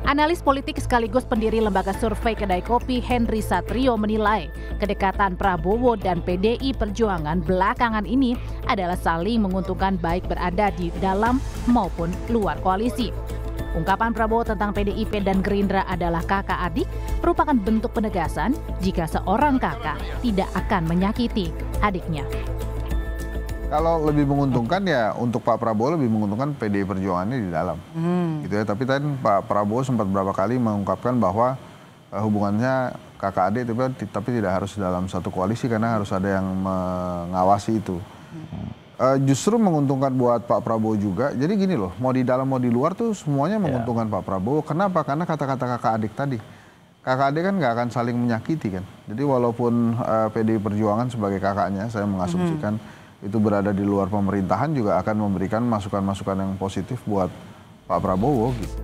Analis politik sekaligus pendiri lembaga survei kedai kopi Henry Satrio menilai kedekatan Prabowo dan PDI Perjuangan belakangan ini adalah saling menguntungkan baik berada di dalam maupun luar koalisi. Ungkapan Prabowo tentang PDIP dan Gerindra adalah kakak adik merupakan bentuk penegasan jika seorang kakak tidak akan menyakiti adiknya. Kalau lebih menguntungkan ya untuk Pak Prabowo lebih menguntungkan PDI Perjuangannya di dalam. Gitu ya. Tapi tadi Pak Prabowo sempat beberapa kali mengungkapkan bahwa hubungannya kakak adik tapi tidak harus dalam satu koalisi karena harus ada yang mengawasi itu. Justru menguntungkan buat Pak Prabowo juga. Jadi gini loh, mau di dalam mau di luar tuh semuanya menguntungkan Pak Prabowo. Kenapa? Karena kata-kata kakak adik tadi. Kakak adik kan nggak akan saling menyakiti kan. Jadi walaupun PDI Perjuangan sebagai kakaknya, saya mengasumsikan itu berada di luar pemerintahan juga akan memberikan masukan-masukan yang positif buat Pak Prabowo gitu.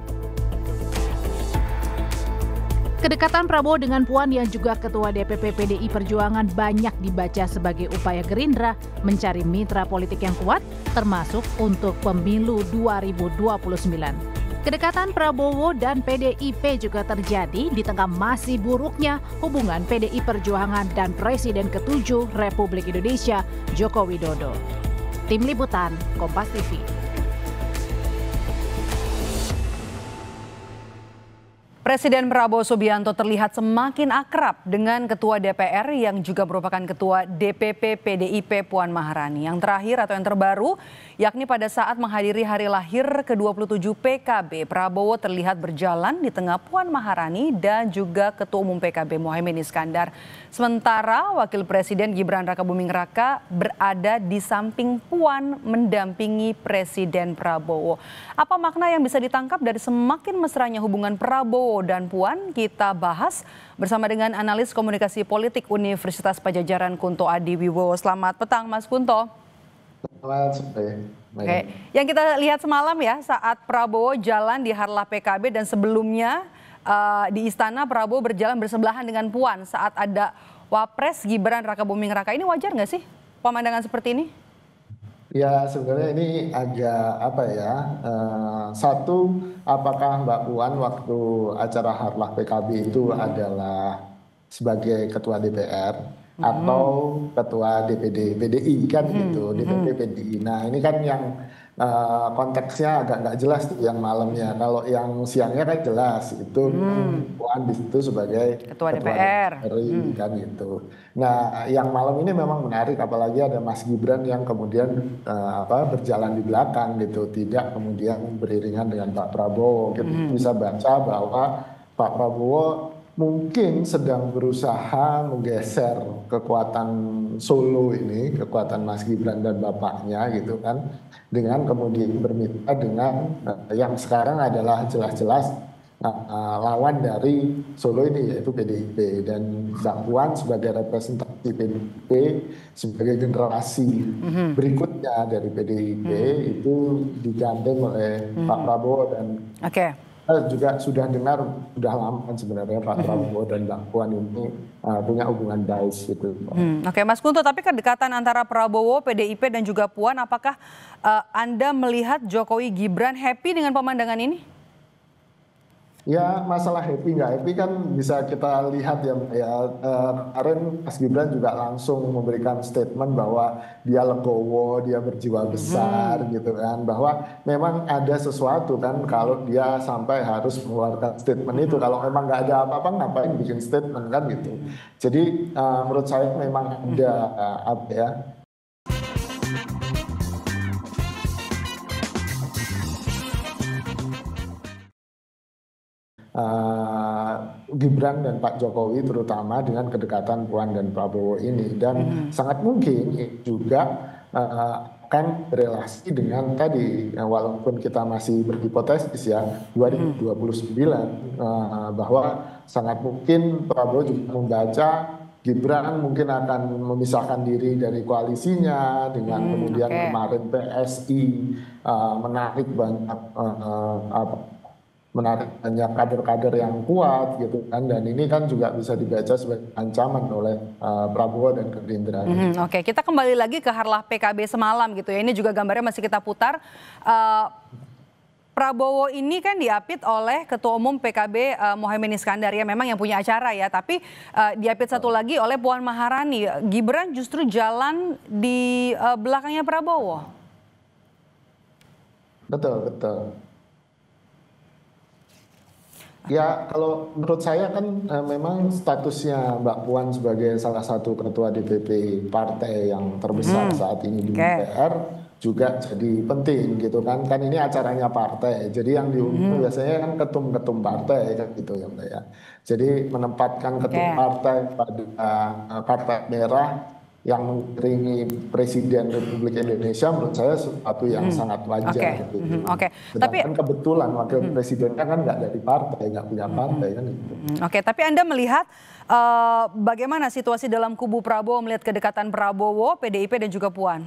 Kedekatan Prabowo dengan Puan yang juga Ketua DPP PDI Perjuangan banyak dibaca sebagai upaya Gerindra mencari mitra politik yang kuat, termasuk untuk pemilu 2029. Kedekatan Prabowo dan PDIP juga terjadi di tengah masih buruknya hubungan PDI Perjuangan dan Presiden ke-7 Republik Indonesia, Joko Widodo. Tim Liputan, Kompas TV. Presiden Prabowo Subianto terlihat semakin akrab dengan Ketua DPR yang juga merupakan Ketua DPP PDIP Puan Maharani. Yang terakhir atau yang terbaru yakni pada saat menghadiri hari lahir ke-27 PKB. Prabowo terlihat berjalan di tengah Puan Maharani dan juga Ketua Umum PKB Muhaimin Iskandar. Sementara Wakil Presiden Gibran Rakabuming Raka berada di samping Puan mendampingi Presiden Prabowo. Apa makna yang bisa ditangkap dari semakin mesranya hubungan Prabowo dan Puan? Kita bahas bersama dengan analis komunikasi politik Universitas Padjadjaran Kunto Adiwibowo. Selamat petang Mas Kunto. Selamat sore. Oke. Yang kita lihat semalam ya saat Prabowo jalan di Harlah PKB dan sebelumnya di Istana Prabowo berjalan bersebelahan dengan Puan saat ada Wapres Gibran Rakabuming Raka. Ini wajar nggak sih pemandangan seperti ini? Ya sebenarnya ini agak apa ya, satu apakah Mbak Puan waktu acara Harlah PKB itu adalah sebagai Ketua DPR atau Ketua DPD PDI kan gitu, DPD PDI. Nah ini kan yang konteksnya agak nggak jelas tuh yang malamnya. Kalau yang siangnya kan jelas itu Puan di situ sebagai Ketua DPR kan gitu. Nah yang malam ini memang menarik apalagi ada Mas Gibran yang kemudian berjalan di belakang gitu, tidak kemudian beriringan dengan Pak Prabowo. Kita bisa baca bahwa Pak Prabowo mungkin sedang berusaha menggeser kekuatan Solo ini, kekuatan Mas Gibran dan bapaknya gitu kan, dengan kemudian bermitra dengan yang sekarang adalah jelas-jelas lawan dari Solo ini yaitu PDIP, dan Mbak Puan sebagai representasi PDIP sebagai generasi berikutnya dari PDIP itu digandeng oleh Pak Prabowo dan juga sudah dengar sudah lama kan sebenarnya Pak Prabowo dan Mbak Puan ini punya hubungan baik gitu. Oke Mas Kunto, tapi kedekatan antara Prabowo, PDIP dan juga Puan, apakah Anda melihat Jokowi Gibran happy dengan pemandangan ini? Ya masalah happy nggak happy kan bisa kita lihat ya, kemarin Mas Gibran juga langsung memberikan statement bahwa dia legowo, dia berjiwa besar gitu kan, bahwa memang ada sesuatu kan kalau dia sampai harus mengeluarkan statement itu. Kalau memang nggak ada apa-apa ngapain bikin statement kan gitu. Jadi menurut saya memang ada Gibran dan Pak Jokowi terutama dengan kedekatan Puan dan Prabowo ini, dan sangat mungkin juga akan berelasi dengan tadi walaupun kita masih berhipotesis ya 2029 bahwa sangat mungkin Prabowo juga membaca Gibran mungkin akan memisahkan diri dari koalisinya dengan kemudian kemarin PSI menarik banyak kader-kader yang kuat gitu kan, dan ini kan juga bisa dibaca sebagai ancaman oleh Prabowo dan Gerindra. Oke, kita kembali lagi ke Harlah PKB semalam gitu ya. Ini juga gambarnya masih kita putar. Prabowo ini kan diapit oleh Ketua Umum PKB Mohaimin Iskandar ya, memang yang punya acara ya, tapi diapit satu lagi oleh Puan Maharani. Gibran justru jalan di belakangnya Prabowo. Betul, betul. Ya, kalau menurut saya kan memang statusnya Mbak Puan sebagai salah satu ketua DPP partai yang terbesar saat ini di DPR juga jadi penting gitu kan. Kan ini acaranya partai. Jadi yang diundang biasanya kan ketum-ketum partai kan gitu ya Mbak ya. Jadi menempatkan ketum partai pada karpet merah yang mengiringi Presiden Republik Indonesia menurut saya sesuatu yang sangat wajar. Gitu. Tapi kebetulan wakil presidennya kan nggak dari partai, nggak punya partai kan. Gitu. Tapi Anda melihat bagaimana situasi dalam kubu Prabowo melihat kedekatan Prabowo, PDIP dan juga Puan?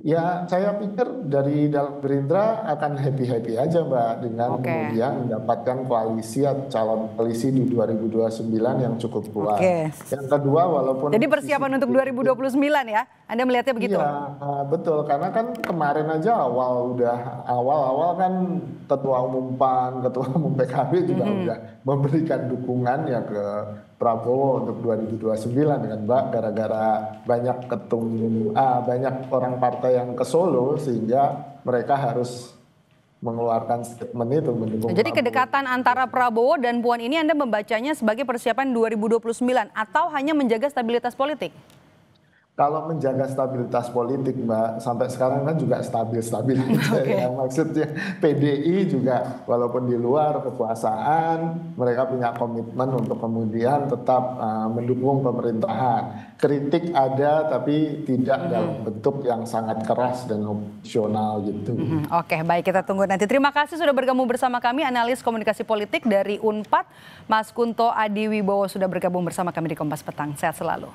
Ya, saya pikir dari dalam Gerindra akan happy-happy aja Mbak dengan kemudian mendapatkan koalisi atau calon koalisi di 2029 yang cukup kuat. Yang kedua, walaupun jadi persiapan untuk 2029 ya, Anda melihatnya begitu? Iya, betul. Karena kan kemarin aja awal-awal kan Ketua Umum PAN, Ketua Umum PKB juga udah memberikan dukungan ya ke Prabowo untuk 2029 dengan Mbak, gara-gara banyak banyak orang partai yang ke Solo sehingga mereka harus mengeluarkan statement itu mendukung. Jadi Prabowo. Kedekatan antara Prabowo dan Puan ini Anda membacanya sebagai persiapan 2029 atau hanya menjaga stabilitas politik? Kalau menjaga stabilitas politik Mbak, sampai sekarang kan juga stabil-stabil aja ya. Maksudnya PDI juga walaupun di luar kekuasaan, mereka punya komitmen untuk kemudian tetap mendukung pemerintahan. Kritik ada tapi tidak dalam bentuk yang sangat keras dan opsional gitu. Baik, kita tunggu nanti. Terima kasih sudah bergabung bersama kami, analis komunikasi politik dari Unpad, Mas Kunto Adiwibowo sudah bergabung bersama kami di Kompas Petang. Sehat selalu.